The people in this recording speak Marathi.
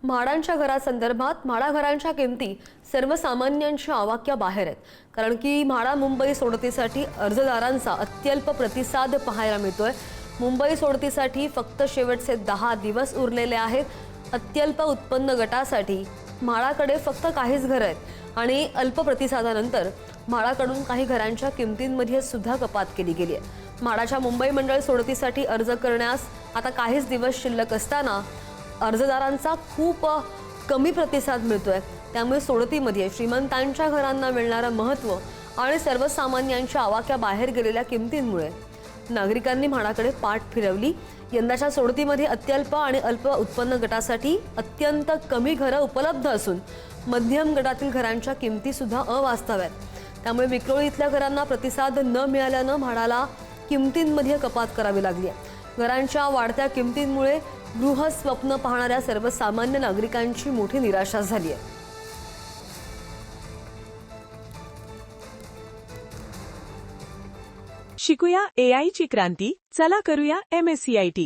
म्हाडांच्या घरासंदर्भात म्हाडा घरांच्या किमती सर्वसामान्यांच्या आवाक्याबाहेर आहेत. कारण की म्हाडा मुंबई सोडतीसाठी अर्जदारांचा अत्यल्प प्रतिसाद पाहायला मिळतोय. मुंबई सोडतीसाठी फक्त शेवटचे 10 दिवस उरलेले आहेत. अत्यल्प उत्पन्न गटासाठी म्हाडाकडे फक्त काहीच घरं आहेत आणि अल्प प्रतिसादानंतर म्हाडाकडून काही घरांच्या किमतींमध्ये सुद्धा कपात केली गेली आहे. म्हाडाच्या मुंबई मंडळ सोडतीसाठी अर्ज करण्यास आता काहीच दिवस शिल्लक असताना अर्जदारांचा खूप कमी प्रतिसाद मिळतोय. त्यामुळे सोडतीमध्ये श्रीमंतांच्या घरांना मिळणारं महत्त्व आणि सर्वसामान्यांच्या आवाक्याबाहेर गेलेल्या किमतींमुळे नागरिकांनी म्हाडाकडे पाठ फिरवली. यंदाच्या सोडतीमध्ये अत्यल्प आणि अल्प उत्पन्न गटासाठी अत्यंत कमी घरं उपलब्ध असून मध्यम गटातील घरांच्या किमती सुद्धा अवास्तव आहेत. त्यामुळे विक्रोळी इथल्या घरांना प्रतिसाद न मिळाल्यानं म्हाडाला किमतींमध्ये कपात करावी लागली आहे. घरांच्या वाढत्या किमतींमुळे गृहस्वप्न पाहणाऱ्या सर्वसामान्य नागरिकांची मोठी निराशा झाली आहे. शिकूया AI ची क्रांती. चला करूया MSCIT.